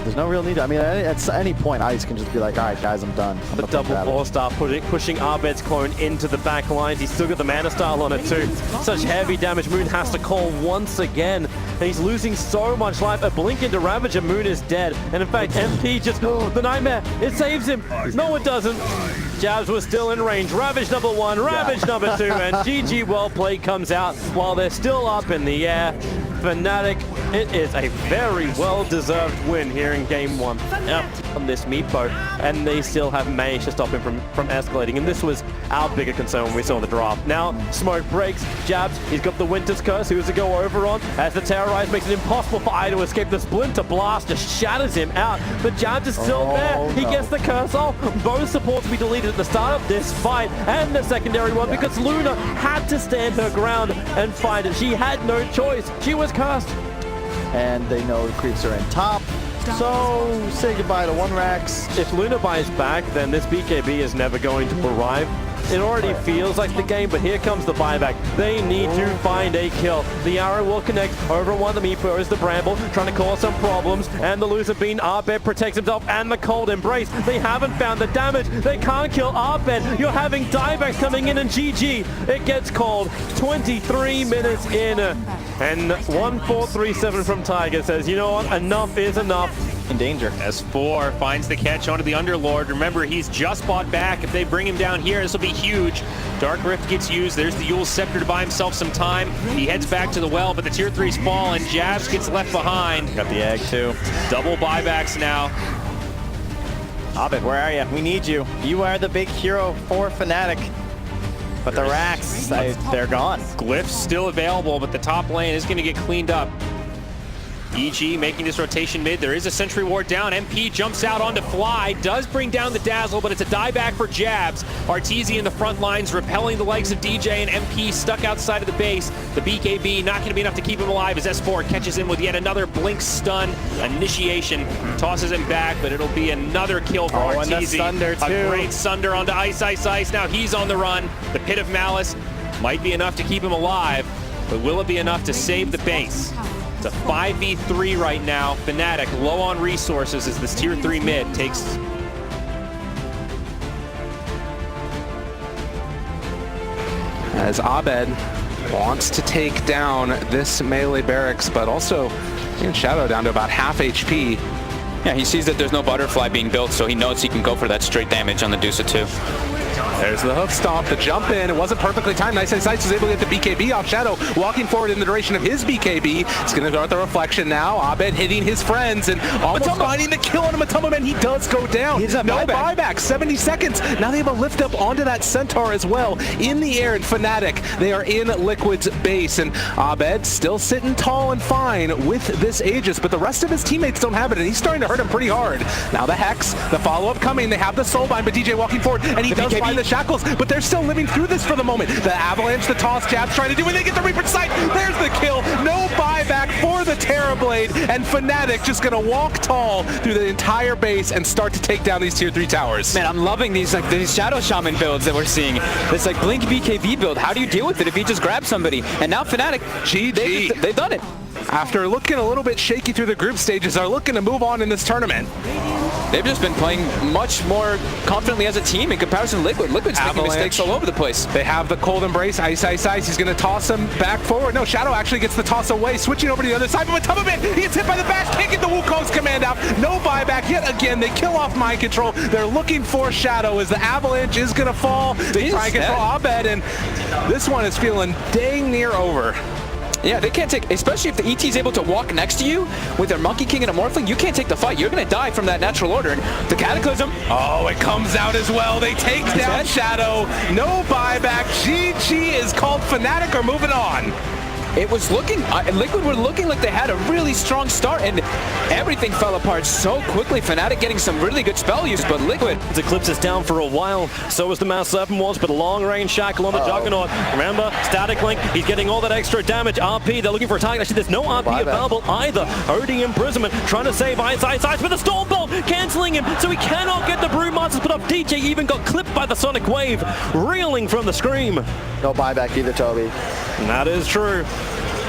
There's no real need. I mean, at any point, Ice can just be like, all right, guys, I'm done. The double four-star pushing Abed's clone into the back lines. He's still got the mana style on it too. Such heavy damage. Moon has to call once again. And he's losing so much life. A blink into Ravage and Moon is dead. And in fact, MP just, the Nightmare, it saves him. No, it doesn't. Jabs was still in range. Ravage number one, Ravage number two, and GG well played comes out while they're still up in the air. Fnatic, it is a very well-deserved win here in game one on this Meepo, and they still have managed to stop him from escalating, and this was our bigger concern when we saw the draft. Now, smoke breaks, Jabs, he's got the Winter's Curse, who's to go over on, as the Terrorize makes it impossible for I to escape. The Splinter Blast just shatters him out, but Jabs is still there. He gets the curse off. Both supports will be deleted at the start of this fight, and the secondary one, because Luna had to stand her ground and fight it. She had no choice. She was cursed. And they know the creeps are in top. So say goodbye to 1Rax. If Luna buys back, then this BKB is never going to arrive. It already feels like the game, but here comes the buyback. They need to find a kill. The arrow will connect over one of the Meepo is the Bramble, trying to cause some problems, and the loser being Abed protects himself, and the Cold Embrace. They haven't found the damage. They can't kill Abed. You're having diebacks coming in, and GG. It gets called 23 minutes in, and 1437 from Tiger says, you know what, enough is enough. In danger. S4 finds the catch onto the Underlord. Remember, he's just bought back. If they bring him down here, this will be huge. Dark Rift gets used. There's the Yule Scepter to buy himself some time. He heads back to the well, but the tier 3s fall, and Jabs gets left behind. Got the egg too. Double buybacks now. Abed, where are you? We need you. You are the big hero for Fnatic. But the Rax, they're gone. Glyph's still available, but the top lane is going to get cleaned up. EG making this rotation mid. There is a sentry ward down. MP jumps out onto Fly. Does bring down the Dazzle, but it's a dieback for Jabs. Arteezy in the front lines, repelling the likes of DJ and MP stuck outside of the base. The BKB not going to be enough to keep him alive as S4 catches him with yet another blink stun. Initiation tosses him back, but it'll be another kill for Arteezy. And the Sunder too. A great Sunder onto Ice, Ice, Ice. Now he's on the run. The Pit of Malice might be enough to keep him alive, but will it be enough to save the base? It's a 5v3 right now. Fnatic low on resources as this tier 3 mid takes. As Abed wants to take down this melee barracks, but also Shadow down to about half HP. Yeah, he sees that there's no butterfly being built, so he knows he can go for that straight damage on the Deuce 2. There's the hook stomp, the jump in. It wasn't perfectly timed. Nice and Sights was able to get the BKB off Shadow, walking forward in the direction of his BKB. It's going to go at the reflection now. Abed hitting his friends and almost finding the kill on Matoma, and he does go down. No buyback, 70 seconds. Now they have a lift up onto that Centaur as well. In the air in Fnatic, they are in Liquid's base, and Abed still sitting tall and fine with this Aegis, but the rest of his teammates don't have it, and he's starting to hurt him pretty hard. Now the Hex, the follow-up coming. They have the Soulbind, but DJ walking forward, and he does find the shackles, but they're still living through this for the moment. The Avalanche, the toss, Jabs trying to do it. They get the Reaper's Sight. There's the kill. No buyback for the Terrorblade, and Fnatic just gonna walk tall through the entire base and start to take down these tier 3 towers. Man, I'm loving these Shadow Shaman builds that we're seeing. This Blink BKB build. How do you deal with it if you just grab somebody? And now Fnatic, GG. they've done it. After looking a little bit shaky through the group stages, are looking to move on in this tournament. They've just been playing much more confidently as a team in comparison to Liquid. Liquid's making mistakes all over the place. They have the Cold Embrace, Ice, Ice, Ice. He's going to toss him back forward. No, Shadow actually gets the toss away, switching over to the other side. But Matuma, he gets hit by the bash, can't get the Wukong's command out. No buyback yet again. They kill off Mind Control. They're looking for Shadow as the Avalanche is going to fall. They try and control Abed, and this one is feeling dang near over. Yeah, they can't take, especially if the ET is able to walk next to you with their Monkey King and a Morphling, you can't take the fight. You're going to die from that natural order. And the Cataclysm. Oh, it comes out as well. They take down Shadow. No buyback. GG is called. Fnatic are moving on. It was looking, Liquid were looking like they had a really strong start, and everything fell apart so quickly. Fnatic getting some really good spell use, but Liquid. Eclipse is down for a while, so was the Mass Serpent was, but a long-range shackle on the Juggernaut. Remember, Static Link, he's getting all that extra damage. RP, they're looking for a target. Actually, there's no RP available either. Odie Imprisonment, trying to save Ice, Ice, Ice with a Storm Bolt, cancelling him, so he cannot get the Brewmasters put up. DJ even got clipped by the Sonic Wave, reeling from the scream. No buyback either, Toby. And that is true.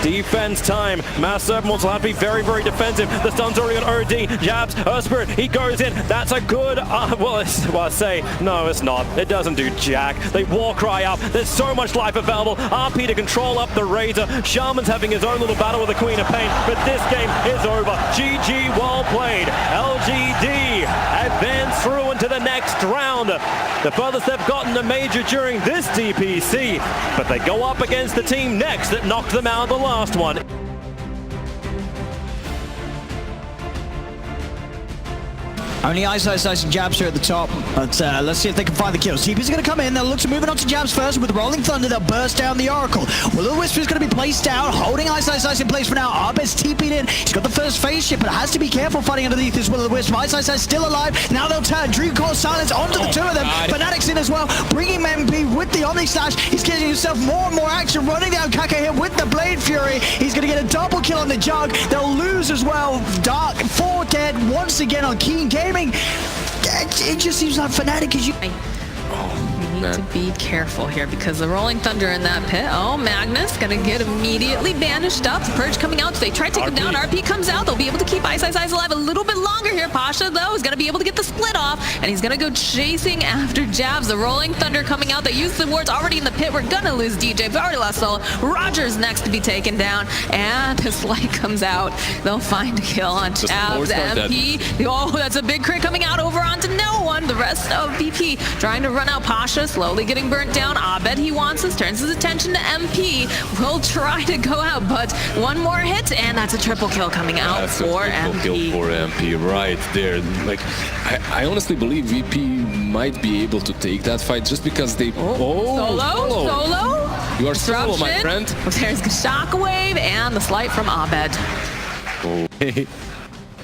Defense time. Mass Serpents will have to be very, very defensive. The stun's already on OD. Jabs, Spirit, he goes in. That's a good, well, I say, no, it's not. It doesn't do jack. They war cry up. There's so much life available. RP to control up the Razor. Shaman's having his own little battle with the Queen of Pain, but this game is over. GG, well played. LGD advance through into the next round. The furthest they've gotten a major during this DPC, but they go up against the team next that knocked them out of the last one. Only Ice and Jabs here at the top, but let's see if they can find the kills. TP's going to come in, they'll look to move it on to Jabs first. With Rolling Thunder, they'll burst down the Oracle. Will-O-Wisp is going to be placed down, holding Ice in place for now. Arbet's TP'd in, he's got the first phase ship, but has to be careful fighting underneath this Will-O-Wisp. Ice still alive, now they'll turn Dreamcore Silence onto the two of them. Fnatic's in as well, bringing MP with the Omni Slash. He's getting himself more and more action, running down Kaka here with the Blade Fury. He's going to get a double kill on the Jug. They'll lose as well. Dark, 4 dead once again on Keen Gaming. It just seems like Fnatic is you. We need to be careful here because the Rolling Thunder in that pit. Oh, Magnus gonna get immediately banished up. The Purge coming out. They try to take him down. RP comes out. They'll be able to keep Ice alive a little bit longer here. Pasha, though, is gonna be able to get the split off, and he's gonna go chasing after Jabs. The Rolling Thunder coming out. They use the wards already in the pit. We're gonna lose DJ. We've already lost Solo. Roger's next to be taken down, and his light comes out. They'll find a kill on Jabs. MP. Oh, that's a big crit coming out over onto no one. The rest of BP trying to run out. Pasha slowly getting burnt down. Abed, he wants this, turns his attention to MP. Will try to go out, but one more hit, and that's a triple kill coming out for MP. Kill for MP right there. Like, I honestly believe VP might be able to take that fight just because they... Solo? You are solo, my friend. There's the shockwave and the slight from Abed. Okay.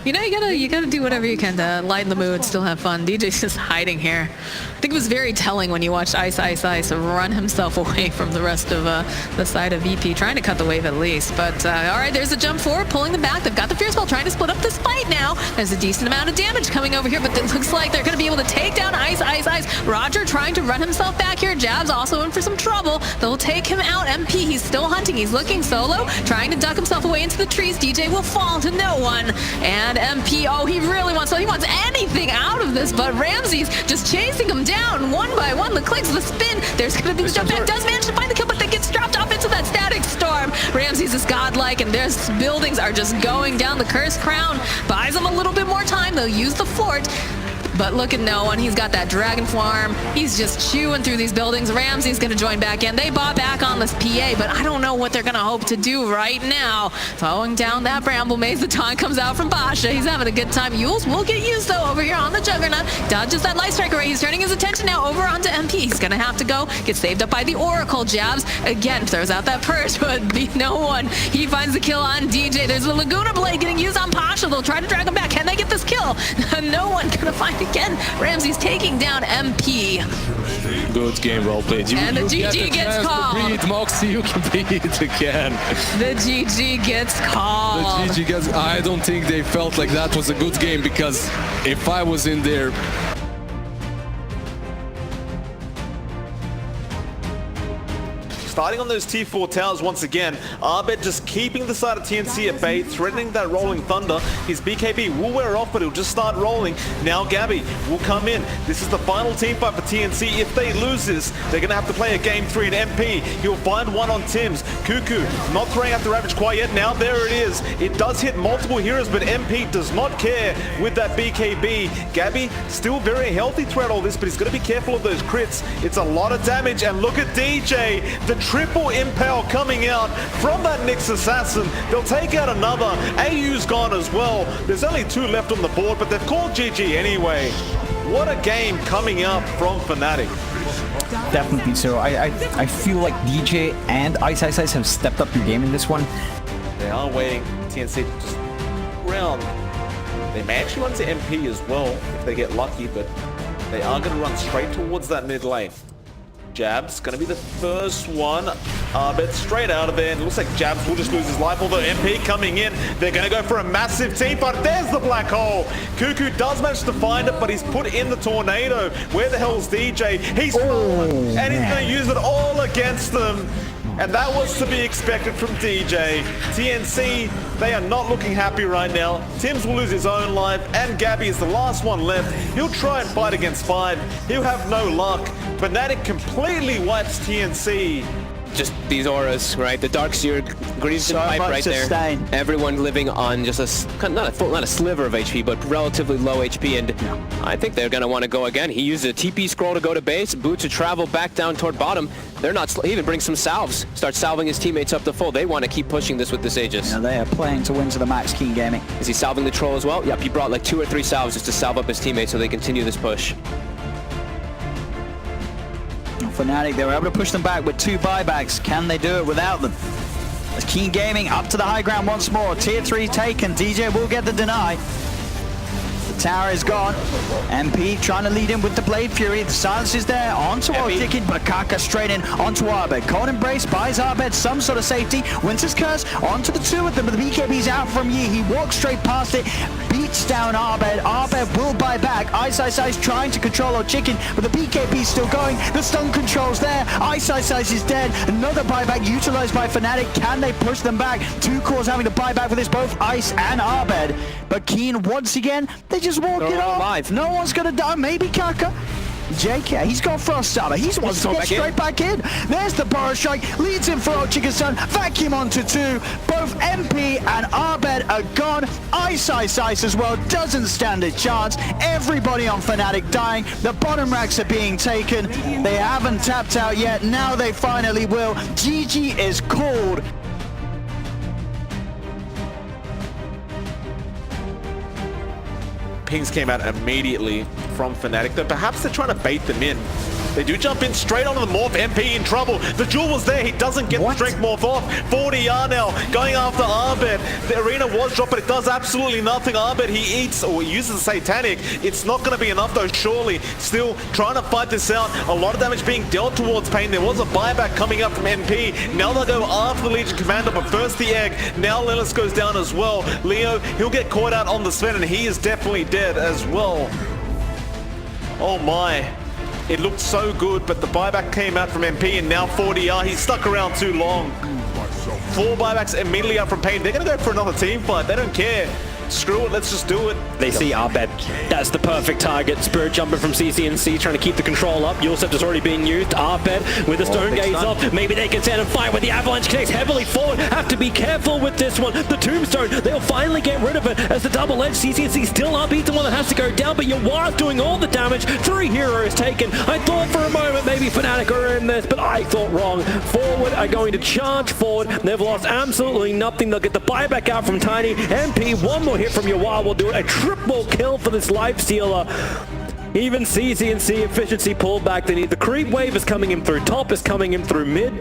You know, you gotta do whatever you can to lighten the mood, still have fun. DJ's just hiding here. I think it was very telling when you watched Ice run himself away from the rest of the side of VP, trying to cut the wave at least. But all right, there's a jump forward, pulling them back. They've got the Fierce Ball, trying to split up this fight now. There's a decent amount of damage coming over here, but it looks like they're gonna be able to take down Ice. Roger trying to run himself back here. Jabs also in for some trouble. They'll take him out. MP, he's still hunting. He's looking solo, trying to duck himself away into the trees. DJ will fall to no one. And MP, oh, he really wants, so he wants anything out of this, but Ramsey's just chasing him down one by one. The clicks, the spin. There's gonna be the jump back. Does manage to find the kill, but then gets dropped off into that static storm. Ramsey's is godlike, and their buildings are just going down. The Cursed Crown buys them a little bit more time. They'll use the fort. But look at no one. He's got that Dragon Farm. He's just chewing through these buildings. Ramsey's going to join back in. They bought back on this PA, but I don't know what they're going to hope to do right now. Throwing down that Bramble Maze. The taunt comes out from Pasha. He's having a good time. Yules will get used, though, over here on the Juggernaut. Dodges that Light Strike array. He's turning his attention now over onto MP. He's going to have to go. Get saved up by the Oracle. Jabs, again, throws out that Purge, but be no one. He finds the kill on DJ. There's a Laguna Blade getting used on Pasha. They'll try to drag him back. Can they get this kill? No one going to find again. Ramsey's taking down MP. Good game, well played. And the GG gets called. Beat Moxie, you can beat it again. The GG gets called. The GG gets. I don't think they felt like that was a good game, because if I was in there. Starting on those T4 towers once again, Abed just keeping the side of TNC at bay, threatening that Rolling Thunder. His BKB will wear off, but he'll just start rolling. Now Gabby will come in. This is the final team fight for TNC. If they lose this, they're going to have to play a game 3 in MP. He'll find one on Tim's. Cuckoo not throwing out the Ravage quite yet. Now there it is. It does hit multiple heroes, but MP does not care with that BKB. Gabby still very healthy throughout all this, but he's going to be careful of those crits. It's a lot of damage, and look at DJ. The triple impale coming out from that Nyx Assassin. They'll take out another. AU's gone as well. There's only 2 left on the board, but they've called GG anyway. What a game coming out from Fnatic. Definitely so. I feel like DJ and Ice have stepped up your game in this one. They are waiting TNC to just round. They may actually run to MP as well if they get lucky, but they are going to run straight towards that mid lane. Jabs going to be the first one. But straight out of there. And it looks like Jabs will just lose his life. Although MP coming in, they're going to go for a massive team fight. There's the black hole. Cuckoo does manage to find it, but he's put in the tornado. Where the hell's DJ? He's and he's going to use it all against them. And that was to be expected from DJ. TNC, they are not looking happy right now. Tims will lose his own life, and Gabby is the last one left. He'll try and fight against 5. He'll have no luck. Fnatic completely wipes TNC. Just these auras, right? The Dark Seer, Greaves and Pipe right there. Sustain. Everyone living on just not a sliver of HP, but relatively low HP, and I think they're gonna want to go again. He used a TP scroll to go to base, Boot to travel back down toward bottom. They're not. He even brings some salves. Starts salving his teammates up to full. They want to keep pushing this with this Aegis. Yeah, they are playing to win to the max. Keen Gaming. Is he salving the troll as well? Yep, he brought like 2 or 3 salves just to salve up his teammates so they continue this push. Fnatic, they were able to push them back with 2 buybacks. Can they do it without them? As Keen Gaming up to the high ground once more. Tier 3 taken. DJ will get the deny. The tower is gone. MP trying to lead in with the Blade Fury. The silence is there. Onto Chicken, but Kaka straight in onto Arbed. Cold Embrace buys Arbed some sort of safety. Winter's Curse onto the 2 of them, but the BKB's out from Yi. He walks straight past it, beats down Arbed. Arbed will buy back. Ice trying to control Chicken, but the BKB's still going. The stun control's there. Ice is dead. Another buyback utilized by Fnatic. Can they push them back? 2 cores having to buy back with this, both Ice and Arbed. But Keen once again, they just walk it off. Alive. No one's gonna die. Maybe Kaka. JK, he's got Frost Starter. He's wants to get straight back in. There's the Burrow Strike. Leads in for Chicken Sun. Vacuum onto 2. Both MP and Arbed are gone. Ice as well. Doesn't stand a chance. Everybody on Fnatic dying. The bottom racks are being taken. They haven't tapped out yet. Now they finally will. GG is called. Pings came out immediately from Fnatic, though perhaps they're trying to bait them in. They do jump in straight onto the Morph. MP in trouble. The jewel was there. He doesn't get the strength Morph off. 40R now going after Arbed. The arena was dropped, but it does absolutely nothing. Arbed, he eats or he uses the Satanic. It's not going to be enough though, surely. Still trying to fight this out. A lot of damage being dealt towards Pain. There was a buyback coming up from MP. Now they'll go after the Legion Commander, but first the egg. Now Lilith goes down as well. Leo, he'll get caught out on the Sven, and he is definitely dead as well. Oh my. It looked so good, but the buyback came out from MP, and now 40R. He's stuck around too long. 4 buybacks immediately out from Pain. They're going to go for another team fight. They don't care. Screw it, let's just do it. They see Arbed. That's the perfect target. Spirit jumping from CCNC, trying to keep the control up. Yulcept is already being used. Arbed with the Stone Gaze off. Maybe they can stand and fight with the Avalanche connects heavily forward. Have to be careful with this one. The Tombstone, they'll finally get rid of it as the double edge. CCNC still upbeat, the one that has to go down, but Yawar's doing all the damage. 3 heroes taken. I thought for a moment maybe Fnatic are in this, but I thought wrong. Forward are going to charge forward. They've lost absolutely nothing. They'll get the buyback out from Tiny. MP, one more hit from Yawar will do it. A triple kill for this life stealer. Even CCNC efficiency pulled back. They need the creep wave is coming in through top, is coming in through mid.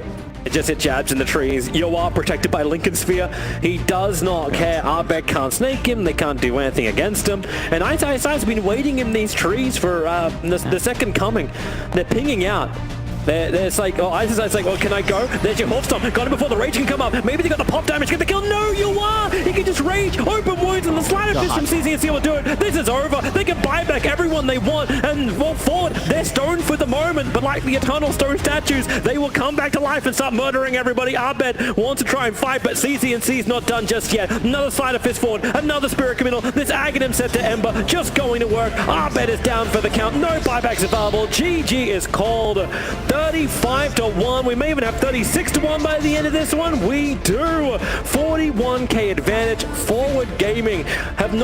It just hit jabs in the trees. Yawar protected by Lincoln Sphere. He does not care. Arbed can't snake him. They can't do anything against him. And Ice has been waiting in these trees for the second coming. They're pinging out. There's like, oh, Ice is like, oh, can I go? There's your Hawkstorm. Got him before the Rage can come up. Maybe they got the pop damage. Get the kill. No, you are! He can just Rage. Open wounds and the Slider Fist from CCNC will do it. This is over. They can buy back everyone they want and walk forward. They're stoned for the moment, but like the Eternal Stone statues, they will come back to life and start murdering everybody. Arbed wants to try and fight, but CCNC's not done just yet. Another Slider Fist forward. Another Spirit Committal. This Aghanim set to Ember. Just going to work. Arbed is down for the count. No buybacks available. GG is called. 35-1. We may even have 36-1 by the end of this one. We do. 41k advantage. Forward Gaming have no